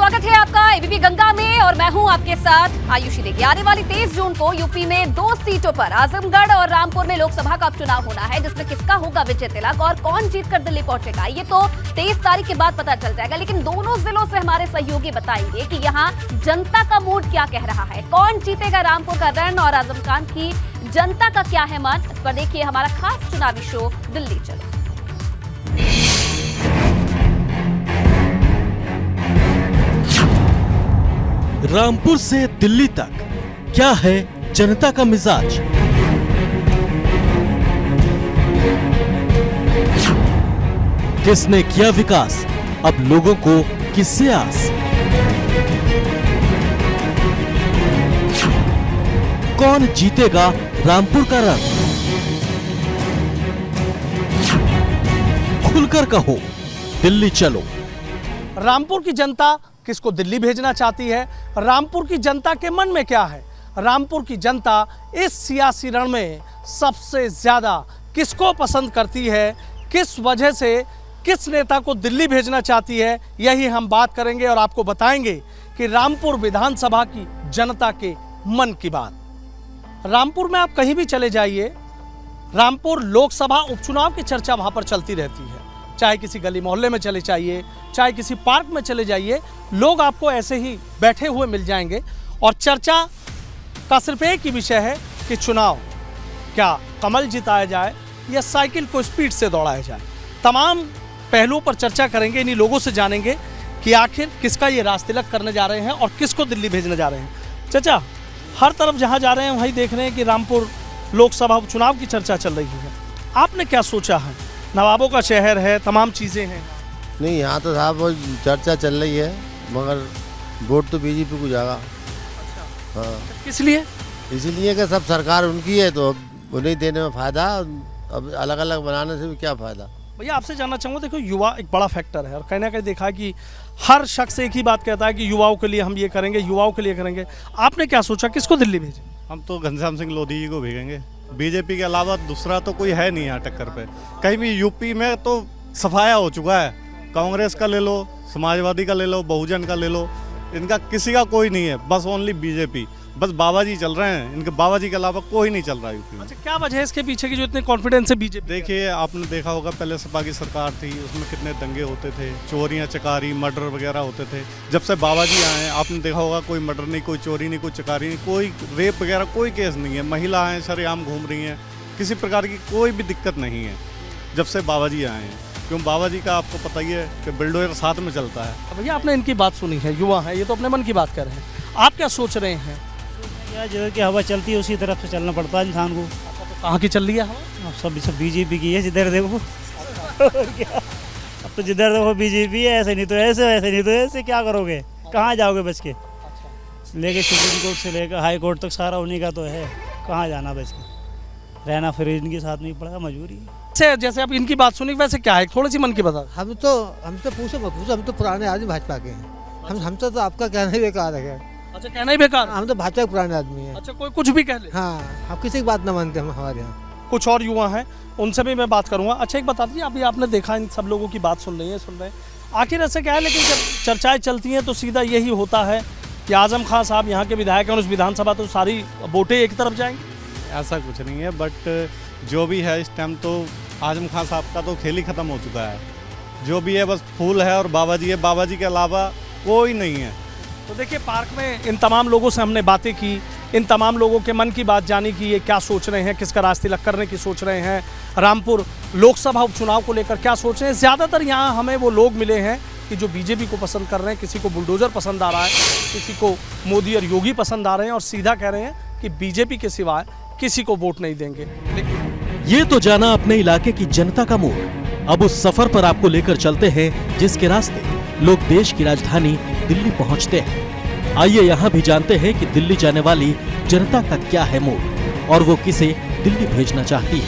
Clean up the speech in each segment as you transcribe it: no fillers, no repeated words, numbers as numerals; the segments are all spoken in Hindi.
स्वागत है आपका एबीपी गंगा में और मैं हूं आपके साथ आयुषी देगी। आने वाली 23 जून को यूपी में 2 सीटों पर आजमगढ़ और रामपुर में लोकसभा का उपचुनाव होना है, जिसमें किसका होगा विजय तिलक और कौन जीतकर दिल्ली पहुंचेगा ये तो 23 तारीख के बाद पता चल जाएगा। लेकिन दोनों जिलों से हमारे सहयोगी बताएंगे कि यहाँ जनता का मूड क्या कह रहा है, कौन जीतेगा रामपुर का रण और आजमगढ़ की जनता का क्या है मन। इस पर देखिए हमारा खास चुनावी शो दिल्ली चलो। रामपुर से दिल्ली तक क्या है जनता का मिजाज? किसने किया विकास, अब लोगों को किससे आस? कौन जीतेगा रामपुर का रण? खुलकर कहो, दिल्ली चलो। रामपुर की जनता किसको दिल्ली भेजना चाहती है, रामपुर की जनता के मन में क्या है, रामपुर की जनता इस सियासी रण में सबसे ज्यादा किसको पसंद करती है, किस वजह से किस नेता को दिल्ली भेजना चाहती है, यही हम बात करेंगे और आपको बताएंगे कि रामपुर विधानसभा की जनता के मन की बात। रामपुर में आप कहीं भी चले जाइए, रामपुर लोकसभा उपचुनाव की चर्चा वहां पर चलती रहती है। चाहे किसी गली मोहल्ले में चले जाइए, चाहे किसी पार्क में चले जाइए, लोग आपको ऐसे ही बैठे हुए मिल जाएंगे और चर्चा का सिर्फ एक ही विषय है कि चुनाव क्या कमल जिताया जाए या साइकिल को स्पीड से दौड़ाया जाए। तमाम पहलुओं पर चर्चा करेंगे, इन्हीं लोगों से जानेंगे कि आखिर किसका ये राज तिलक करने जा रहे हैं और किसको दिल्ली भेजने जा रहे हैं। चाचा, हर तरफ जहाँ जा रहे हैं वहीं देख रहे हैं कि रामपुर लोकसभा उपचुनाव की चर्चा चल रही है। आपने क्या सोचा है? नवाबों का शहर है, तमाम चीज़ें हैं। नहीं, यहाँ तो साहब चर्चा चल रही है, मगर वोट तो बीजेपी को जाएगा। हाँ, किस लिए? इसीलिए कि सब सरकार उनकी है तो अब उन्हें देने में फ़ायदा, अब अलग अलग बनाने से भी क्या फ़ायदा। भैया आपसे जानना चाहूँगा, देखो युवा एक बड़ा फैक्टर है और कहीं ना कहीं देखा है कि हर शख्स एक ही बात कहता है कि युवाओं के लिए हम ये करेंगे, युवाओं के लिए करेंगे। आपने क्या सोचा, किसको दिल्ली भेजें? हम तो घनश्याम सिंह लोधी जी को भेजेंगे। बीजेपी के अलावा दूसरा तो कोई है नहीं यहाँ टक्कर पे। कहीं भी यूपी में तो सफाया हो चुका है, कांग्रेस का ले लो, समाजवादी का ले लो, बहुजन का ले लो, इनका किसी का कोई नहीं है, बस ओनली बीजेपी। बस बाबा जी चल रहे हैं, इनके बाबा जी के अलावा कोई नहीं चल रहा है यूपी में। अच्छा, क्या वजह है इसके पीछे की जो इतने कॉन्फिडेंस है बीजेपी? देखिए, आपने देखा होगा पहले सपा की सरकार थी, उसमें कितने दंगे होते थे, चोरियां चकारी मर्डर वगैरह होते थे। जब से बाबा जी आए हैं, आपने देखा होगा कोई मर्डर नहीं, कोई चोरी नहीं, कोई चकारी नहीं, कोई रेप वगैरह कोई केस नहीं है। महिलाएं सरेआम घूम रही हैं, किसी प्रकार की कोई भी दिक्कत नहीं है जब से बाबा जी आए हैं। क्यों, बाबा जी का आपको पता ही है कि बुलडोजर साथ में चलता है। भैया आपने इनकी बात सुनी है, युवा है, ये तो अपने मन की बात कर रहे हैं, आप क्या सोच रहे हैं? जो कि हवा चलती है उसी तरफ से चलना पड़ता है इंसान को। तो कहाँ की चल रही है हवा? अब सब बीजेपी की है, जिधर देखो। और क्या, अब तो जिधर देखो बीजेपी है, ऐसे नहीं तो ऐसे, ऐसे नहीं तो ऐसे, क्या करोगे, कहाँ जाओगे बच के? लेके सुप्रीम कोर्ट से लेकर हाई कोर्ट तक सारा उन्हीं का तो है, कहाँ जाना बच के? रहना फिर इनके साथ नहीं पड़ेगा, मजबूरी है। जैसे आप इनकी बात सुनी, वैसे क्या है थोड़ी सी मन की बता। हम तो पूछो मत पूछो, हम तो पुराने आदमी भाजपा के हैं। हम तो आपका कहना ही बेकार है। अच्छा, कहना ही बेकार। हम तो भाजपा के पुराने आदमी हैं। अच्छा, कोई कुछ भी कह ले। हाँ, हम किसी की बात ना मानते हम हमारे यहाँ। कुछ और युवा हैं, उनसे भी मैं बात करूंगा। अच्छा, एक बता दीजिए, अभी आपने देखा इन सब लोगों की बात सुन रहे हैं, आखिर ऐसे क्या है? लेकिन जब चर्चाएं चलती हैं तो सीधा यही होता है कि आजम खान साहब यहाँ के विधायक हैं और उस विधानसभा तो सारी वोटें एक तरफ जाएंगी। ऐसा कुछ नहीं है, बट जो भी है इस टाइम तो आजम खान साहब का तो खेल ही ख़त्म हो चुका है। जो भी है बस फूल है और बाबा जी है, बाबा जी के अलावा कोई नहीं है। तो देखिए, पार्क में इन तमाम लोगों से हमने बातें की, इन तमाम लोगों के मन की बात जानी कि ये क्या सोच रहे हैं, किसका राज तिलक करने की सोच रहे हैं, रामपुर लोकसभा उपचुनाव को लेकर क्या सोच रहे हैं। ज़्यादातर यहाँ हमें वो लोग मिले हैं कि जो बीजेपी को पसंद कर रहे हैं, किसी को बुलडोजर पसंद आ रहा है, किसी को मोदी और योगी पसंद आ रहे हैं और सीधा कह रहे हैं कि बीजेपी के सिवाय किसी को वोट नहीं देंगे। ये तो जाना अपने इलाके की जनता का मूड। अब उस सफर पर आपको लेकर चलते हैं जिसके रास्ते लोग देश की राजधानी दिल्ली पहुंचते हैं। आइए यहाँ भी जानते हैं कि दिल्ली जाने वाली जनता का क्या है मूड और वो किसे दिल्ली भेजना चाहती है।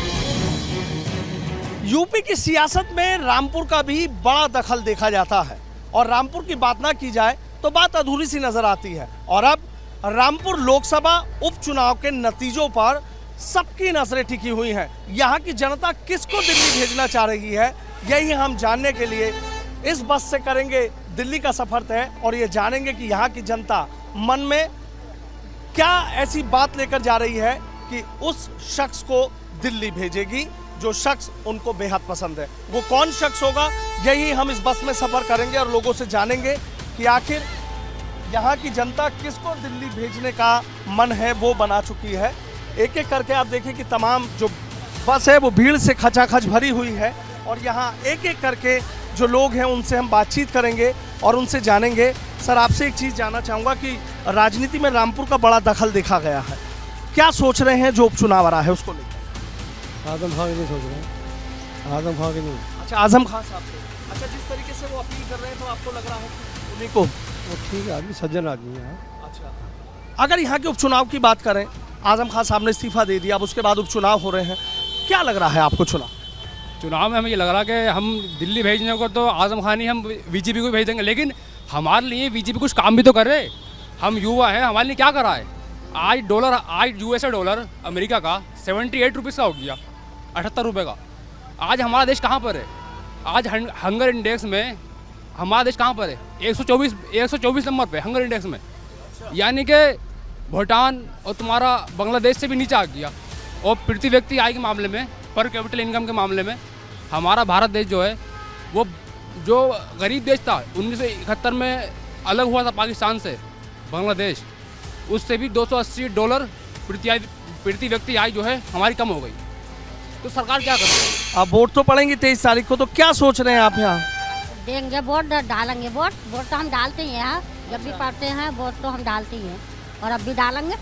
यूपी की सियासत में रामपुर का भी बड़ा दखल देखा जाता है और रामपुर की बात ना की जाए तो बात अधूरी सी नजर आती है। और अब रामपुर लोकसभा उपचुनाव के नतीजों पर सबकी नजरें टिकी हुई हैं। यहाँ की जनता किसको दिल्ली भेजना चाह रही है, यही हम जानने के लिए इस बस से करेंगे दिल्ली का सफर तय और ये जानेंगे कि यहाँ की जनता मन में क्या ऐसी बात लेकर जा रही है कि उस शख्स को दिल्ली भेजेगी जो शख्स उनको बेहद पसंद है। वो कौन शख्स होगा, यही हम इस बस में सफर करेंगे और लोगों से जानेंगे कि आखिर यहाँ की जनता किसको दिल्ली भेजने का मन है वो बना चुकी है। एक एक करके आप देखें कि तमाम जो बस है वो भीड़ से खचाखच भरी हुई है और यहाँ एक एक करके जो लोग हैं उनसे हम बातचीत करेंगे और उनसे जानेंगे। सर, आपसे एक चीज़ जानना चाहूँगा कि राजनीति में रामपुर का बड़ा दखल देखा गया है, क्या सोच रहे हैं जो उपचुनाव आ रहा है उसको लेकर? आजम खान की नहीं सोच रहे हैं, आजम खान की नहीं। अच्छा, आजम खान साहब को। अच्छा, जिस तरीके से वो अपील कर रहे हैं तो आपको लग रहा है कि उन्हीं को? वो ठीक है, आदमी सज्जन आदमी है। अच्छा, अगर यहाँ के उपचुनाव की बात करें, आजम खान साहब ने इस्तीफा दे दिया, अब उसके बाद उपचुनाव हो रहे हैं, क्या लग रहा है आपको चुनाव में? हमें ये लग रहा है कि हम दिल्ली भेजने को तो आजम खान ही हम बीजेपी को भेज देंगे, लेकिन हमारे लिए बीजेपी कुछ काम भी तो कर रहे। हम युवा हैं, हमारे लिए क्या करा है? आज यूएसए डॉलर अमेरिका का 78 रुपीज़ का हो गया, 78 रुपये का। आज हमारा देश कहाँ पर है? आज हंगर इंडेक्स में हमारा देश कहाँ पर है? 124 नंबर पे हंगर इंडेक्स में, यानी कि भूटान और तुम्हारा बांग्लादेश से भी नीचे आ गया। और प्रति व्यक्ति आय के मामले में, पर कैपिटल इनकम के मामले में हमारा भारत देश जो है वो जो गरीब देश था 1971 में अलग हुआ था पाकिस्तान से बांग्लादेश, उससे भी $280 प्रति व्यक्ति आय जो है हमारी कम हो गई। तो सरकार क्या कर रही है? अब वोट तो पड़ेंगे 23 तारीख को, तो क्या सोच रहे हैं आप यहाँ? देंगे वोट, डालेंगे वोट तो हम डालते ही हैं यहाँ, जब भी पढ़ते हैं वोट तो हम डालते ही हैं और अब भी डालेंगे।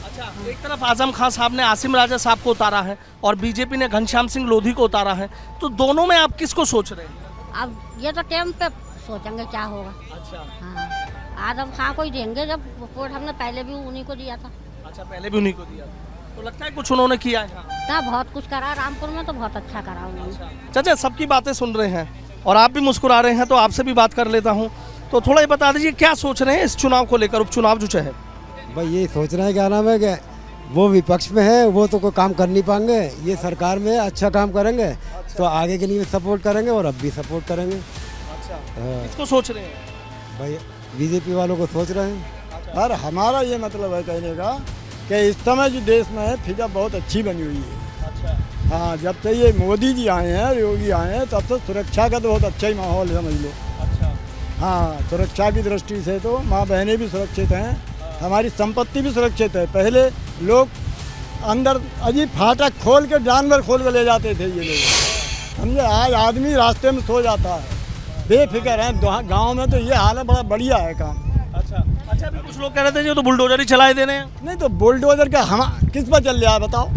अच्छा, एक तरफ आजम खान साहब ने आसिम राजा साहब को उतारा है और बीजेपी ने घनश्याम सिंह लोधी को उतारा है, तो दोनों में आप किसको सोच रहे हैं? अब ये तो टाइम पे सोचेंगे क्या होगा। अच्छा, हाँ, आजम खान को ही देंगे, जब वोट हमने पहले भी उन्हीं को दिया था। अच्छा, पहले भी उन्हीं को दिया, तो लगता है कुछ उन्होंने किया है? ना, बहुत कुछ करा रामपुर में, तो बहुत अच्छा करा उन्होंने। चाचा, सबकी बातें सुन रहे हैं और आप भी मुस्कुरा रहे हैं, तो आपसे भी बात कर लेता हूँ। तो थोड़ा ये बता दीजिए क्या सोच रहे हैं इस चुनाव को लेकर, उपचुनाव जो है? भाई ये सोच रहे हैं, क्या नाम है, कि वो विपक्ष में है, वो तो कोई काम कर नहीं पाएंगे, ये सरकार में अच्छा काम करेंगे तो आगे के लिए सपोर्ट करेंगे और अब भी सपोर्ट करेंगे। अच्छा, हाँ। किसको सोच रहे हैं? भाई बीजेपी वालों को सोच रहे हैं। और हमारा ये मतलब है कहने का कि इस समय जो देश में है फिजा बहुत अच्छी बनी हुई है। अच्छा, हाँ, जब से ये मोदी जी आए हैं, योगी आए हैं, तब से सुरक्षा का तो बहुत अच्छा ही माहौल समझ लो। अच्छा, हाँ, सुरक्षा की दृष्टि से तो माँ बहनें भी सुरक्षित हैं, हमारी संपत्ति भी सुरक्षित है। पहले लोग अंदर अजीब फाटक खोल के जानवर खोल के ले जाते थे ये लोग, समझे। आज आदमी रास्ते में सो जाता है, बेफिक्र है। गांव में तो ये हाल है, बड़ा बढ़िया है काम। अच्छा, अच्छा, अभी कुछ लोग कह रहे थे जो तो बुलडोजर ही चलाए दे रहे हैं। नहीं तो बुलडोजर का हम किस पर चल रहा है बताओ?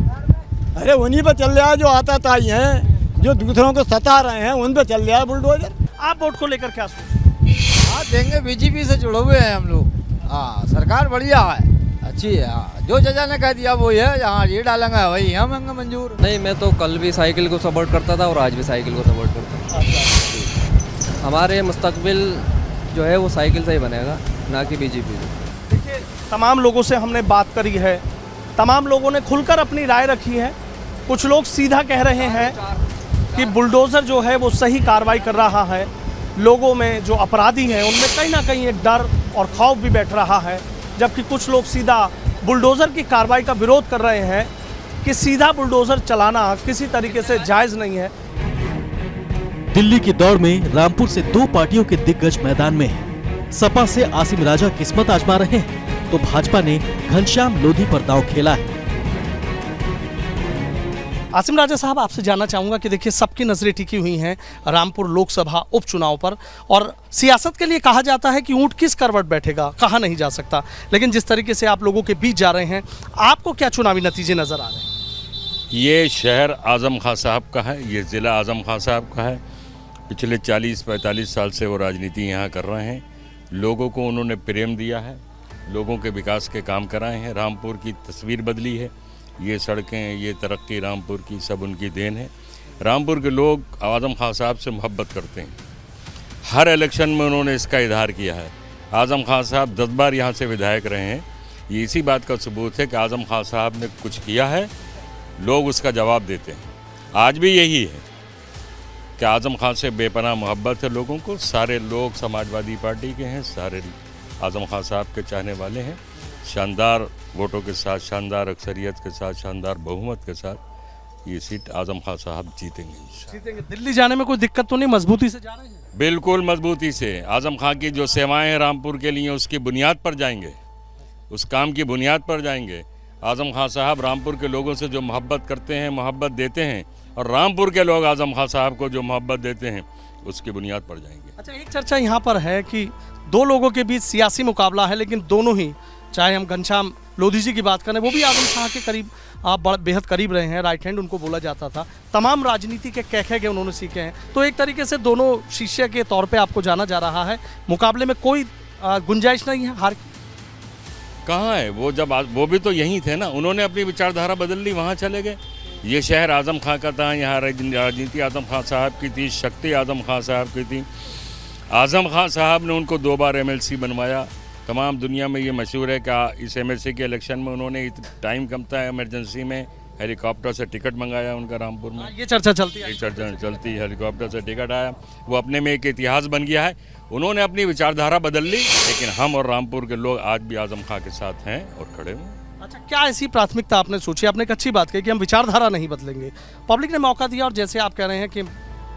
अरे उन्हीं पर चल रहा है जो आताताई हैं, जो दूसरों को सता रहे हैं, उन पर चल रहा है बुलडोजर। आप वोट को लेकर क्या सोचते हैं? हाँ, देंगे, बीजेपी से जुड़े हुए हैं हम लोग। हाँ, सरकार बढ़िया है, अच्छी है। हाँ, जो जजा ने कह दिया वो है, यहाँ ये डालेंगे वही हम होंगे मंजूर। नहीं, मैं तो कल भी साइकिल को सपोर्ट करता था और आज भी साइकिल को सपोर्ट करता हूँ। हमारे मुस्तकबिल जो है वो साइकिल से ही बनेगा, ना कि बीजेपी से। देखिए, तमाम लोगों से हमने बात करी है, तमाम लोगों ने खुलकर अपनी राय रखी है। कुछ लोग सीधा कह रहे हैं कि बुलडोज़र जो है वो सही कार्रवाई कर रहा है, लोगों में जो अपराधी हैं उनमें कहीं ना कहीं एक डर और खौफ भी बैठ रहा है, जबकि कुछ लोग सीधा बुलडोज़र की कार्रवाई का विरोध कर रहे हैं कि सीधा बुलडोज़र चलाना किसी तरीके से जायज़ नहीं है। दिल्ली की दौड़ में रामपुर से दो पार्टियों के दिग्गज मैदान में हैं। सपा से आसिम राजा किस्मत आजमा रहे हैं, तो भाजपा ने घनश्याम लोधी पर दांव खेला है। आसिम राजा साहब, आपसे जानना चाहूँगा कि देखिए, सबकी नज़रें टिकी हुई हैं रामपुर लोकसभा उपचुनाव पर, और सियासत के लिए कहा जाता है कि ऊँट किस करवट बैठेगा कहा नहीं जा सकता, लेकिन जिस तरीके से आप लोगों के बीच जा रहे हैं, आपको क्या चुनावी नतीजे नज़र आ रहे हैं? ये शहर आज़म खान साहब का है, ये ज़िला आज़म खान साहब का है। पिछले 40-45 साल से वो राजनीति यहाँ कर रहे हैं। लोगों को उन्होंने प्रेम दिया है, लोगों के विकास के काम कराए हैं, रामपुर की तस्वीर बदली है। ये सड़कें, ये तरक्की रामपुर की सब उनकी देन है। रामपुर के लोग आज़म खान साहब से मोहब्बत करते हैं, हर इलेक्शन में उन्होंने इसका इजहार किया है। आज़म खान साहब 10 बार यहाँ से विधायक रहे हैं। ये इसी बात का सबूत है कि आज़म खान साहब ने कुछ किया है, लोग उसका जवाब देते हैं। आज भी यही है कि आज़म खान से बेपनाह मोहब्बत है लोगों को। सारे लोग समाजवादी पार्टी के हैं, सारे आज़म खान साहब के चाहने वाले हैं। शानदार वोटों के साथ, शानदार अक्सरियत के साथ, शानदार बहुमत के साथ ये सीट आज़म खान साहब जीतेंगे। जीतेंगे। दिल्ली जाने में कोई दिक्कत तो नहीं, मजबूती से जा रहे हैं? बिल्कुल मजबूती से। आज़म खान की जो सेवाएं हैं रामपुर के लिए, उसकी बुनियाद पर जाएंगे, उस काम की बुनियाद पर जाएंगे। आज़म खान साहब रामपुर के लोगों से जो मोहब्बत करते हैं, मोहब्बत देते हैं, और रामपुर के लोग आज़म खान साहब को जो मोहब्बत देते हैं, उसकी बुनियाद पर जाएंगे। अच्छा, एक चर्चा यहाँ पर है कि दो लोगों के बीच सियासी मुकाबला है, लेकिन दोनों ही, चाहे हम घनश्याम लोधी जी की बात करें, वो भी आज़म खान के करीब आप बेहद करीब रहे हैं, राइट हैंड उनको बोला जाता था, तमाम राजनीति के कैखे के उन्होंने सीखे हैं, तो एक तरीके से दोनों शिष्य के तौर पे आपको जाना जा रहा है। मुकाबले में कोई गुंजाइश नहीं है हार की? कहाँ है वो? जब वो भी तो यहीं थे ना, उन्होंने अपनी विचारधारा बदल ली, वहाँ चले गए। ये शहर आज़म खान का था, यहाँ राजनीति आज़म खान साहब की थी, शक्ति आज़म खान साहब की थी। आज़म खान साहब ने उनको 2 बार MLC बनवाया। तमाम दुनिया में ये मशहूर है कि इस MLC के इलेक्शन में उन्होंने टाइम कम था, इमरजेंसी में हेलीकॉप्टर से टिकट मंगाया उनका रामपुर में। ये चर्चा चलती है, ये चर्चा चलती, हेलीकॉप्टर से टिकट आया, वो अपने में एक इतिहास बन गया है। उन्होंने अपनी विचारधारा बदल ली, लेकिन हम और रामपुर के लोग आज भी आज़म खान के साथ हैं और खड़े हुए। अच्छा, क्या ऐसी प्राथमिकता आपने सोची? आपने एक अच्छी बात कही कि हम विचारधारा नहीं बदलेंगे, पब्लिक ने मौका दिया, और जैसे आप कह रहे हैं कि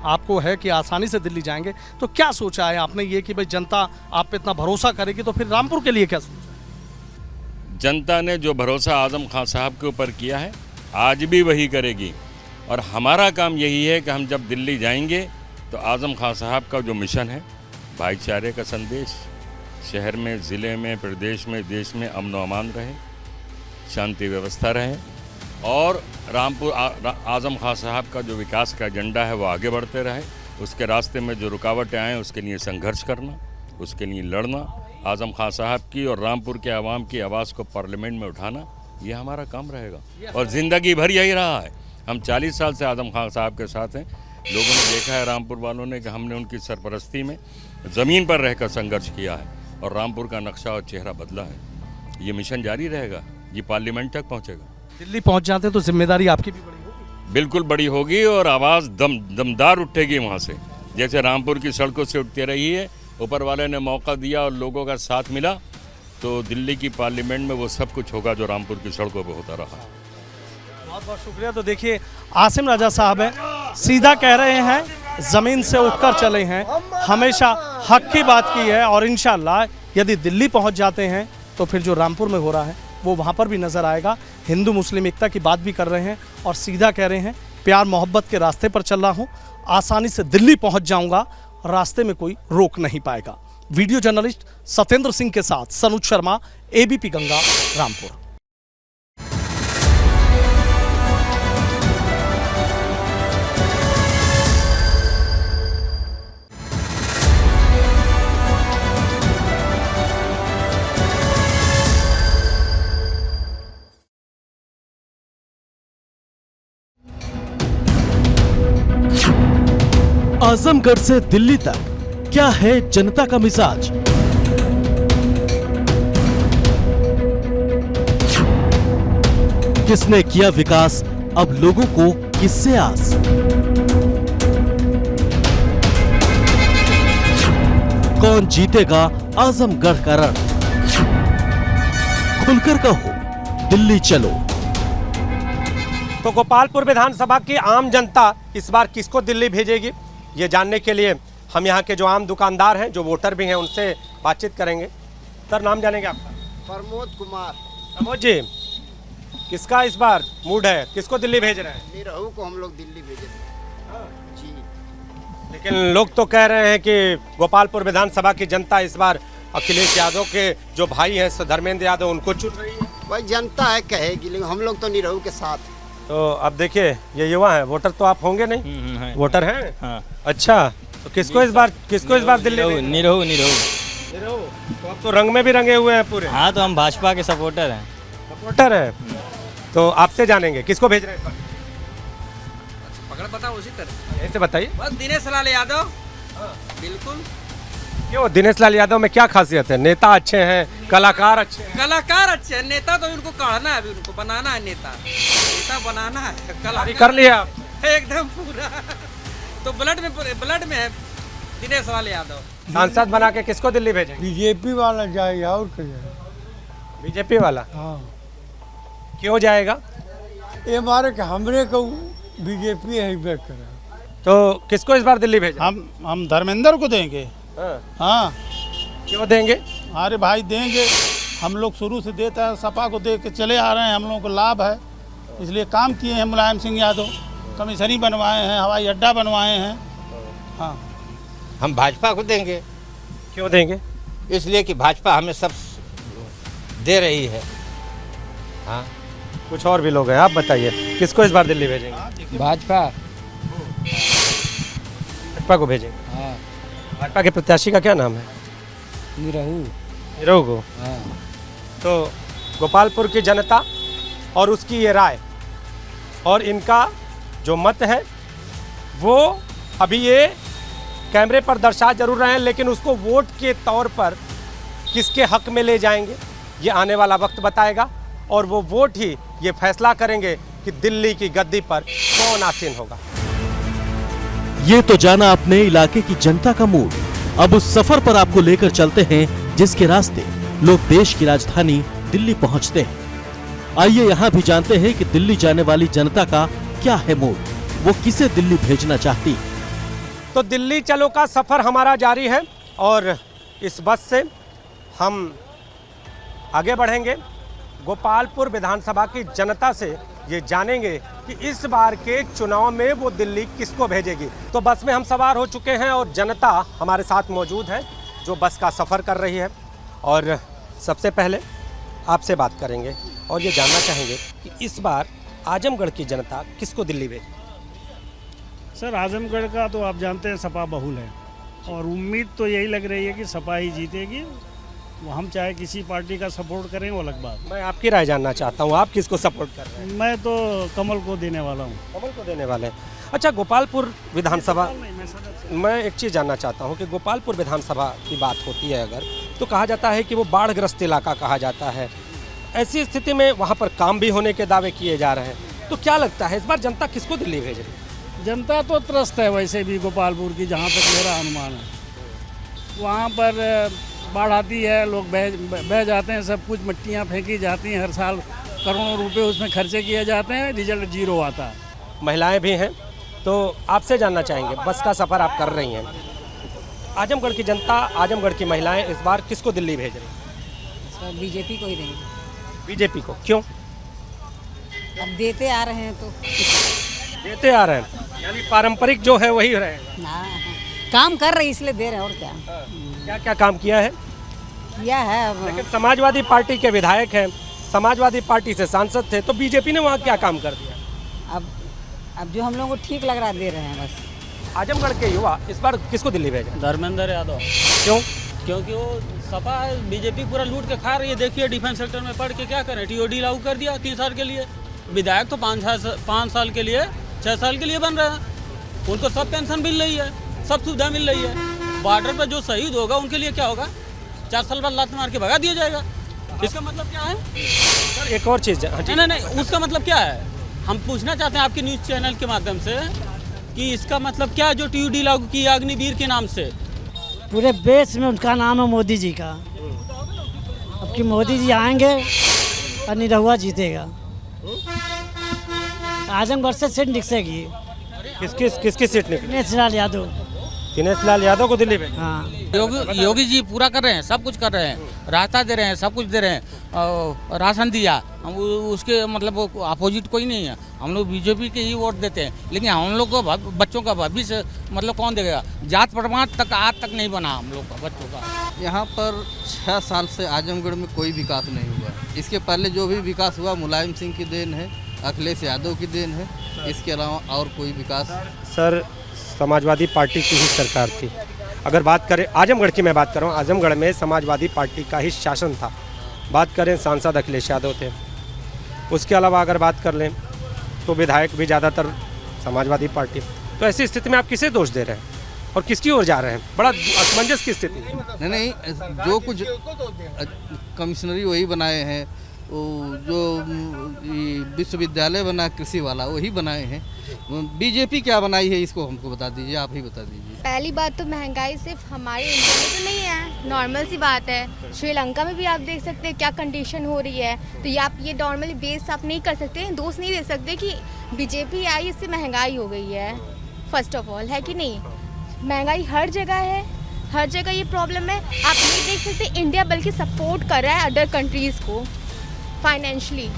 आपको है कि आसानी से दिल्ली जाएंगे, तो क्या सोचा है आपने ये कि भाई जनता आप पे इतना भरोसा करेगी, तो फिर रामपुर के लिए क्या सोचा है? जनता ने जो भरोसा आज़म खान साहब के ऊपर किया है, आज भी वही करेगी। और हमारा काम यही है कि हम जब दिल्ली जाएंगे तो आज़म खान साहब का जो मिशन है, भाईचारे का संदेश, शहर में, ज़िले में, प्रदेश में, देश में अमन व अमान रहे, शांति व्यवस्था रहे, और रामपुर आज़म खान साहब का जो विकास का एजेंडा है वो आगे बढ़ते रहे। उसके रास्ते में जो रुकावटें आएँ उसके लिए संघर्ष करना, उसके लिए लड़ना, आज़म खान साहब की और रामपुर के आवाम की आवाज़ को पार्लियामेंट में उठाना, ये हमारा काम रहेगा। और ज़िंदगी भर यही रहा है। हम 40 साल से आज़म खान साहब के साथ हैं। लोगों ने देखा है, रामपुर वालों ने, कि हमने उनकी सरपरस्ती में ज़मीन पर रहकर संघर्ष किया है और रामपुर का नक्शा और चेहरा बदला है। ये मिशन जारी रहेगा, ये पार्लियामेंट तक पहुँचेगा। दिल्ली पहुंच जाते तो जिम्मेदारी आपकी भी बड़ी होगी? बिल्कुल बड़ी होगी, और आवाज़ दमदार उठेगी वहाँ से, जैसे रामपुर की सड़कों से उठती रही है। ऊपर वाले ने मौका दिया और लोगों का साथ मिला, तो दिल्ली की पार्लियामेंट में वो सब कुछ होगा जो रामपुर की सड़कों पर होता रहा। बहुत बहुत शुक्रिया। तो देखिए, आसिम राजा साहब हैं, सीधा कह रहे हैं, ज़मीन से उठकर चले हैं, हमेशा हक की बात की है, और इंशाल्लाह यदि दिल्ली पहुंच जाते हैं तो फिर जो रामपुर में हो रहा है वो वहाँ पर भी नज़र आएगा। हिंदू मुस्लिम एकता की बात भी कर रहे हैं और सीधा कह रहे हैं, प्यार मोहब्बत के रास्ते पर चल रहा हूँ, आसानी से दिल्ली पहुँच जाऊँगा, रास्ते में कोई रोक नहीं पाएगा। वीडियो जर्नलिस्ट सत्येंद्र सिंह के साथ सनुज शर्मा, ABP गंगा, रामपुर। आजमगढ़ से दिल्ली तक क्या है जनता का मिजाज? किसने किया विकास, अब लोगों को किससे आस? कौन जीतेगा आजमगढ़ का रण? खुलकर कहो, दिल्ली चलो। तो गोपालपुर विधानसभा की आम जनता इस बार किसको दिल्ली भेजेगी, ये जानने के लिए हम यहाँ के जो आम दुकानदार हैं, जो वोटर भी हैं, उनसे बातचीत करेंगे। सर, नाम जानेंगे आपका? प्रमोद कुमार। प्रमोद जी, किसका इस बार मूड है, किसको दिल्ली भेज रहे हैं? निरहू को हम लोग दिल्ली भेज रहे हैं जी। लेकिन लोग तो कह रहे हैं कि गोपालपुर विधानसभा की जनता इस बार अखिलेश यादव के जो भाई हैं धर्मेंद्र यादव, उनको चुन रही है। भाई जनता है कहेगी, लेकिन हम लोग तो निरहू के साथ हैं। तो अब देखिए, ये युवा है, वोटर तो आप होंगे नहीं? वोटर हैं? हाँ। अच्छा, तो किसको इस बार दिल्ली? निरहू। तो अब तो रंग में भी रंगे हुए हैं पूरे। हाँ, तो हम भाजपा के सपोर्टर हैं। सपोर्टर है, तो आपसे जानेंगे किसको भेज रहे हैं? पकड़ बताओ उसी तरह ऐसे बताइए। बस दिनेश लाल यादव। बिल्कुल। क्यों दिनेश लाल यादव में क्या खासियत है? नेता अच्छे हैं, कलाकार अच्छे हैं। कलाकार अच्छे हैं, नेता तो इनको काढ़ना है, अभी उनको बनाना है, नेता बनाना है। कलाकारी कर लिया आप? एकदम पूरा। तो ब्लड में है दिनेश लाल यादव। सांसद बना के किसको दिल्ली भेजेंगे? बीजेपी वाला जाएगा और क्या जाएगा? बीजेपी वाला? हाँ। क्यों जाएगा? ये मारे कि हमरे को बीजेपी है बैक करा। तो किसको इस बार दिल्ली भेजें? हम धर्मेंद्र को देंगे। हाँ। क्यों देंगे? अरे भाई देंगे, हम लोग शुरू से देता है, सपा को दे के चले आ रहे हैं, हम लोगों को लाभ है, इसलिए काम किए हैं। मुलायम सिंह यादव कमिश्नरी बनवाए हैं, हवाई अड्डा बनवाए हैं। हाँ, हम भाजपा को देंगे। क्यों देंगे? इसलिए कि भाजपा हमें सब दे रही है। हाँ, कुछ और भी लोग हैं, आप बताइए किसको इस बार दिल्ली भेजेंगे? भाजपा। भाजपा को भेजेंगे। हाँ। भाजपा के प्रत्याशी का क्या नाम है? निरहू को। हाँ। तो गोपालपुर की जनता और उसकी ये राय और इनका जो मत है वो अभी ये कैमरे पर दर्शा जरूर रहे हैं, लेकिन उसको वोट के तौर पर किसके हक में ले जाएंगे ये आने वाला वक्त बताएगा, और वो वोट ही ये फैसला करेंगे कि दिल्ली की गद्दी पर कौन आसीन होगा। ये तो जाना अपने इलाके की जनता का मूड। अब उस सफर पर आपको लेकर चलते हैं जिसके रास्ते लोग देश की राजधानी दिल्ली पहुंचते हैं। आइए यहाँ भी जानते हैं कि दिल्ली जाने वाली जनता का क्या है मूड, वो किसे दिल्ली भेजना चाहती है। तो दिल्ली चलो का सफर हमारा जारी है और इस बस से हम आगे बढ़ेंगे। गोपालपुर विधानसभा की जनता से ये जानेंगे कि इस बार के चुनाव में वो दिल्ली किसको भेजेगी। तो बस में हम सवार हो चुके हैं और जनता हमारे साथ मौजूद है जो बस का सफ़र कर रही है, और सबसे पहले आपसे बात करेंगे और ये जानना चाहेंगे कि इस बार आजमगढ़ की जनता किसको दिल्ली भेजेगी। सर, आजमगढ़ का तो आप जानते हैं सपा बहुल है और उम्मीद तो यही लग रही है कि सपा ही जीतेगी। वो हम चाहे किसी पार्टी का सपोर्ट करें वो अलग बात। मैं आपकी राय जानना चाहता हूँ, आप किसको सपोर्ट कर रहे हैं? मैं तो कमल को देने वाला हूँ। कमल को देने वाले हैं। अच्छा, गोपालपुर विधानसभा, मैं एक चीज़ जानना चाहता हूँ कि गोपालपुर विधानसभा की बात होती है अगर, तो कहा जाता है कि वो बाढ़ग्रस्त इलाका कहा जाता है। ऐसी स्थिति में वहाँ पर काम भी होने के दावे किए जा रहे हैं, तो क्या लगता है इस बार जनता किसको दिल्ली भेजेगी? जनता तो त्रस्त है वैसे भी गोपालपुर की, जहाँ तक मेरा अनुमान है। वहाँ पर बाढ़ आती है, लोग बह जाते हैं, सब कुछ मिट्टियाँ फेंकी जाती हैं, हर साल करोड़ों रुपए उसमें खर्चे किए जाते हैं, रिजल्ट जीरो आता है। महिलाएं भी हैं, तो आपसे जानना चाहेंगे, बस का सफ़र आप कर रही हैं, आजमगढ़ की जनता, आजमगढ़ की महिलाएं इस बार किसको दिल्ली भेज रही हैं? सर बीजेपी को ही देंगे। बीजेपी को क्यों? अब देते आ रहे हैं तो देते आ रहे हैं, यानी पारंपरिक जो है वही रहेगा। हाँ, काम कर रहे इसलिए दे रहे हैं, और क्या। क्या क्या काम किया है? किया है अब। लेकिन समाजवादी पार्टी के विधायक हैं, समाजवादी पार्टी से सांसद थे, तो बीजेपी ने वहाँ क्या काम कर दिया? अब जो हम लोगों को ठीक लग रहा है दे रहे हैं बस। आजमगढ़ के युवा इस बार किसको दिल्ली भेजे? धर्मेंद्र यादव। क्यों? क्योंकि वो सपा बीजेपी पूरा लूट के खा रही है। देखिए डिफेंस सेक्टर में पढ़ के क्या करें, टीओडी लागू कर दिया 3 साल के लिए। विधायक तो 5 साल के लिए, 6 साल के लिए बन रहे हैं। उनको सब पेंशन मिल रही है, सब सुविधा मिल रही है। बॉर्डर पर जो शहीद होगा उनके लिए क्या होगा? 4 साल बाद लात मार के भगा दिया जाएगा। इसका मतलब क्या है? सर एक और चीज़, नहीं, उसका मतलब क्या है? हम पूछना चाहते हैं आपके न्यूज़ चैनल के माध्यम से कि इसका मतलब क्या है जो टीओडी लागू की अग्निवीर के नाम से? पूरे देश में उनका नाम है मोदी जी का। अब कि मोदी जी आएंगे और निरहुआ जीतेगा। आजमगढ़ से सीट निकलेगी। किसकी सीट निकली? दिनेश लाल यादव। दिनेश लाल यादव को दिल्ली में? हाँ। योगी जी पूरा कर रहे हैं, सब कुछ कर रहे हैं, रास्ता दे रहे हैं, सब कुछ दे रहे हैं, राशन दिया। हम उसके मतलब अपोजिट कोई नहीं है, हम लोग बीजेपी के ही वोट देते हैं। लेकिन हम लोग को बच्चों का भविष्य मतलब कौन देगा? जात प्रमाण तक आज तक नहीं बना हम लोग का बच्चों का। यहाँ पर 6 साल से आजमगढ़ में कोई विकास नहीं हुआ। इसके पहले जो भी विकास हुआ मुलायम सिंह की देन है, अखिलेश यादव की देन है, इसके अलावा और कोई विकास। सर समाजवादी पार्टी की ही सरकार थी। अगर बात करें आजमगढ़ की, मैं बात कर रहा हूँ, आजमगढ़ में समाजवादी पार्टी का ही शासन था। बात करें सांसद अखिलेश यादव थे, उसके अलावा अगर बात कर लें तो विधायक भी ज़्यादातर समाजवादी पार्टी। तो ऐसी स्थिति में आप किसे दोष दे रहे हैं और किसकी ओर जा रहे हैं? बड़ा असमंजस की स्थिति। नहीं, जो कुछ कमिश्नरी वही बनाए हैं, जो विश्वविद्यालय बना कृषि वाला वही बनाए हैं। बीजेपी क्या बनाई है इसको हमको बता दीजिए, आप ही बता दीजिए। पहली बात तो महंगाई सिर्फ हमारे इंडिया में तो नहीं है, नॉर्मल सी बात है। श्रीलंका में भी आप देख सकते हैं क्या कंडीशन हो रही है। तो ये आप ये नॉर्मली बेस आप नहीं कर सकते, दोष नहीं दे सकते कि बीजेपी आई इससे महंगाई हो गई है। फर्स्ट ऑफ ऑल है कि नहीं, महंगाई हर जगह है, हर जगह ये प्रॉब्लम है। आप ये देख सकते इंडिया बल्कि सपोर्ट कर रहा है अदर कंट्रीज़ को, फाइनेंशियली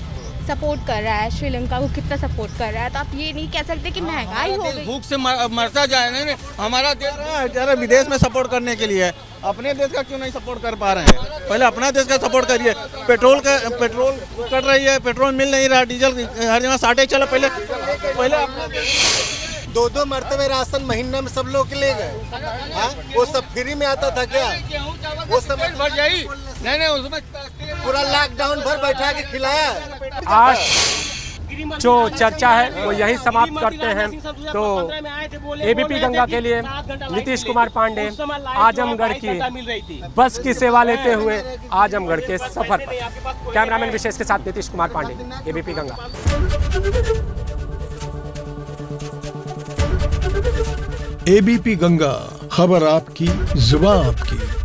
सपोर्ट कर रहा है, श्रीलंका को कितना सपोर्ट कर रहा है। तो आप ये नहीं कह सकते कि महंगाई हो गई। भूख से मरता जाए नहीं, हमारा देश विदेश में सपोर्ट करने के लिए, अपने देश का क्यों नहीं सपोर्ट कर पा रहे हैं? पहले अपना देश का सपोर्ट करिए। पेट्रोल कर रही है, पेट्रोल मिल नहीं रहा, डीजल हर जगह साटे चला। पहले अपना 2-2 मरतबे राशन महीने में सब लोग ले गए। वो सब फ्री में आता था क्या? वो सब नहीं उसमें पूरा लॉकडाउन भर बैठा के खिलाया। आज जो चर्चा है वो यही समाप्त करते हैं। तो एबीपी गंगा के लिए नीतीश कुमार पांडे आजमगढ़ की बस की सेवा लेते हुए आजमगढ़ के सफर पर। कैमरामैन विशेष के साथ नीतीश कुमार पांडे, एबीपी गंगा। एबीपी गंगा, खबर आपकी, जुबान आपकी।